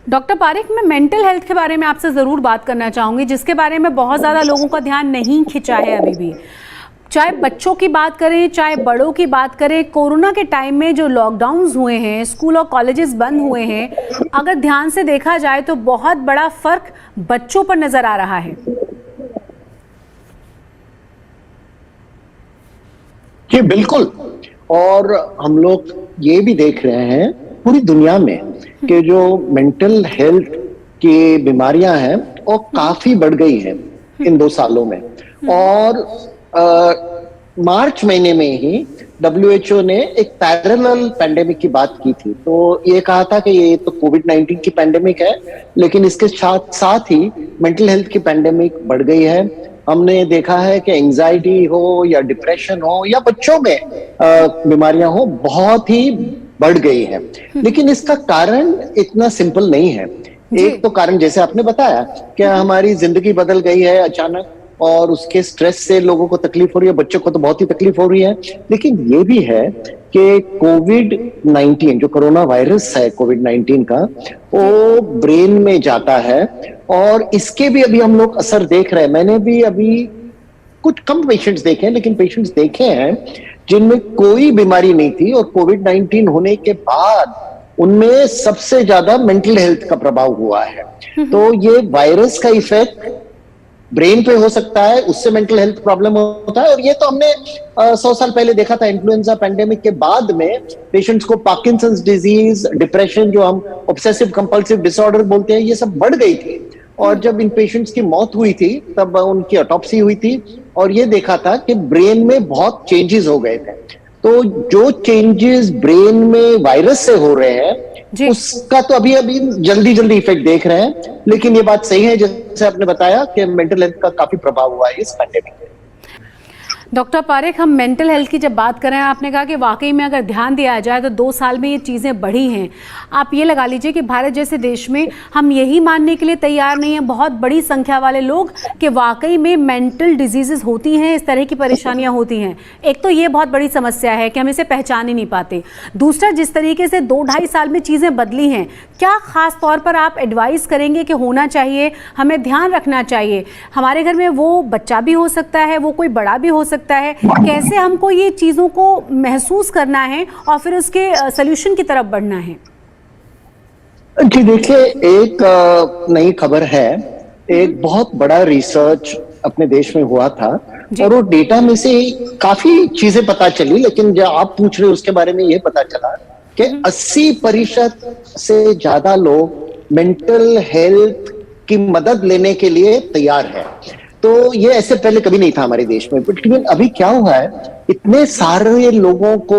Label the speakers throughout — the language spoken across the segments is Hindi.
Speaker 1: डॉक्टर पारेख, मैं मेंटल हेल्थ के बारे में आपसे ज़रूर बात करना चाहूँगी, जिसके बारे में बहुत ज़्यादा लोगों का ध्यान नहीं खिंचा है अभी भी। चाहे बच्चों की बात करें, चाहे बड़ों की बात करें, कोरोना के टाइम में जो लॉकडाउन्स हुए हैं, स्कूल और कॉलेजेस बंद हुए हैं, अगर ध्यान से देखा जाए तो बहुत बड़ा फर्क बच्चों पर नजर आ रहा है।
Speaker 2: जी बिल्कुल। और हम लोग ये भी देख रहे हैं पूरी दुनिया में कि जो मेंटल हेल्थ की बीमारियां हैं वो काफी बढ़ गई हैं इन 2 सालों में। और मार्च महीने में ही WHO ने एक पैरेलल पैंडेमिक की बात की थी। तो ये कहा था कि ये तो कोविड-19 की पैंडेमिक है, लेकिन इसके साथ साथ ही मेंटल हेल्थ की पैंडेमिक बढ़ गई है। हमने देखा है कि एंजाइटी हो या डिप्रेशन हो या बच्चों में बीमारियां हो, बहुत ही बढ़ गई है। लेकिन इसका कारण इतना सिंपल नहीं है। एक तो कारण जैसे आपने बताया कि हमारी जिंदगी बदल गई है अचानक, और उसके स्ट्रेस से लोगों को तकलीफ हो रही है, बच्चों को तो बहुत ही तकलीफ हो रही है। लेकिन ये भी है कि कोविड-19 जो कोरोना वायरस है, कोविड-19 का, वो ब्रेन में जाता है और इसके भी अभी हम लोग असर देख रहे हैं। मैंने भी अभी कुछ कम पेशेंट्स देखे हैं, लेकिन पेशेंट्स देखे हैं जिनमें कोई बीमारी नहीं थी और कोविड-19 होने के बाद उनमें सबसे ज्यादा मेंटल हेल्थ का प्रभाव हुआ है। तो ये वायरस का इफेक्ट ब्रेन पे हो सकता है, उससे मेंटल हेल्थ प्रॉब्लम होता है। और ये तो हमने 100 साल पहले देखा था इन्फ्लुएंजा पैंडेमिक के बाद में पेशेंट्स को पार्किंसंस डिजीज, डिप्रेशन, जो हम ऑब्सेसिव कंपल्सिव डिसऑर्डर बोलते हैं, ये सब बढ़ गई थी। और जब इन पेशेंट्स की मौत हुई थी तब उनकी ऑटोप्सी हुई थी और ये देखा था कि ब्रेन में बहुत चेंजेस हो गए थे। तो जो चेंजेस ब्रेन में वायरस से हो रहे हैं उसका तो अभी जल्दी इफेक्ट देख रहे हैं। लेकिन ये बात सही है जैसे आपने बताया कि मेंटल हेल्थ का काफी प्रभाव हुआ है इस पैंडेमिक में।
Speaker 1: डॉक्टर पारेख, हम मेंटल हेल्थ की जब बात कर रहे हैं, आपने कहा कि वाकई में अगर ध्यान दिया जाए तो 2 साल में ये चीज़ें बढ़ी हैं। आप ये लगा लीजिए कि भारत जैसे देश में हम यही मानने के लिए तैयार नहीं हैं, बहुत बड़ी संख्या वाले लोग, कि वाकई में मेंटल डिजीज़ेस होती हैं, इस तरह की परेशानियां होती हैं। एक तो ये बहुत बड़ी समस्या है कि हम इसे पहचान ही नहीं पाते। दूसरा, जिस तरीके से 2-2.5 साल में चीज़ें बदली हैं, क्या ख़ास तौर पर आप एडवाइस करेंगे कि होना चाहिए, हमें ध्यान रखना चाहिए? हमारे घर में वो बच्चा भी हो सकता है, वो कोई बड़ा भी हो सकता है, कैसे हमको ये चीजों को महसूस करना है और फिर उसके सॉल्यूशन की तरफ बढ़ना है?
Speaker 2: जी देखिए, एक नई खबर है। एक बहुत बड़ा रिसर्च अपने देश में हुआ था और वो डेटा में से काफी चीजें पता चली, लेकिन जो आप पूछ रहे हो उसके बारे में ये पता चला कि 80% से ज्यादा लोग मेंटल हेल्थ की मदद लेने के लिए तैयार है। तो ये ऐसे पहले कभी नहीं था हमारे देश में। लेकिन अभी क्या हुआ है, इतने सारे लोगों को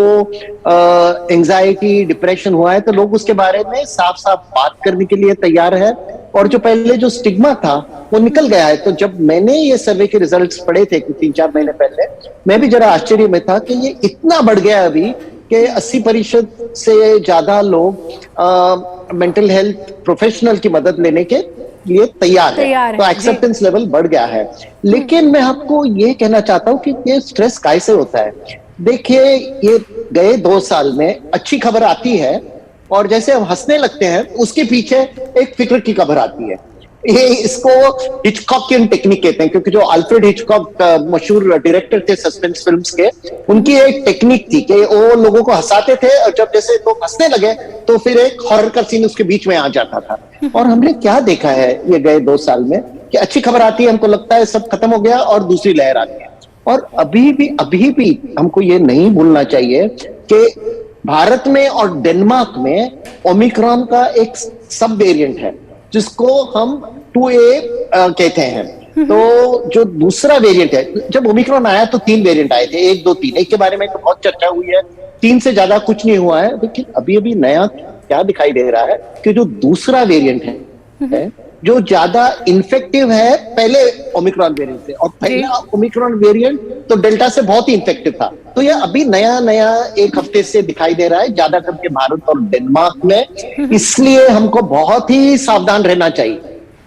Speaker 2: एंजाइटी, डिप्रेशन हुआ है, तो लोग उसके बारे में साफ साफ बात करने के लिए तैयार है। और जो पहले जो स्टिग्मा था वो निकल गया है। तो जब मैंने ये सर्वे के रिजल्ट्स पढ़े थे 3-4 महीने पहले, मैं भी जरा आश्चर्य में था कि ये इतना बढ़ गया अभी कि 80% से ज्यादा लोग मेंटल हेल्थ प्रोफेशनल की मदद लेने के लिए तैयार है। तो एक्सेप्टेंस लेवल बढ़ गया है। लेकिन मैं आपको ये कहना चाहता हूं कि ये स्ट्रेस कैसे होता है। देखिए, ये गए 2 साल में अच्छी खबर आती है और जैसे हम हंसने लगते हैं उसके पीछे एक फिक्र की खबर आती है। ये इसको हिचकॉकियन टेक्निक कहते हैं, क्योंकि जो अल्फ्रेड हिचकॉक मशहूर डायरेक्टर थे सस्पेंस फिल्म्स के, उनकी एक टेक्निक थी कि वो लोगों को हंसाते थे और जब जैसे लोग हंसने लगे तो फिर एक हॉरर का सीन उसके बीच में आ जाता था। और हमने क्या देखा है ये गए 2 साल में कि अच्छी खबर आती है, हमको लगता है सब खत्म हो गया और दूसरी लहर आती है। और अभी भी हमको ये नहीं भूलना चाहिए कि भारत में और डेनमार्क में ओमिक्रॉन का एक सब वेरिएंट है जिसको हम 2A कहते हैं। तो जो दूसरा वेरिएंट है, जब ओमिक्रॉन आया तो 3 वेरिएंट आए थे, 1, 2, 3। एक के बारे में तो बहुत चर्चा हुई है, 3 से ज्यादा कुछ नहीं हुआ है। लेकिन अभी नया क्या दिखाई दे रहा है कि जो दूसरा वेरिएंट है जो ज्यादा इन्फेक्टिव है पहले ओमिक्रॉन वेरिएंट से, और पहला ओमिक्रॉन वेरिएंट तो डेल्टा से बहुत ही इन्फेक्टिव था। तो ये अभी नया 1 हफ्ते से दिखाई दे रहा है, ज्यादा करके भारत और डेनमार्क में। इसलिए हमको बहुत ही सावधान रहना चाहिए।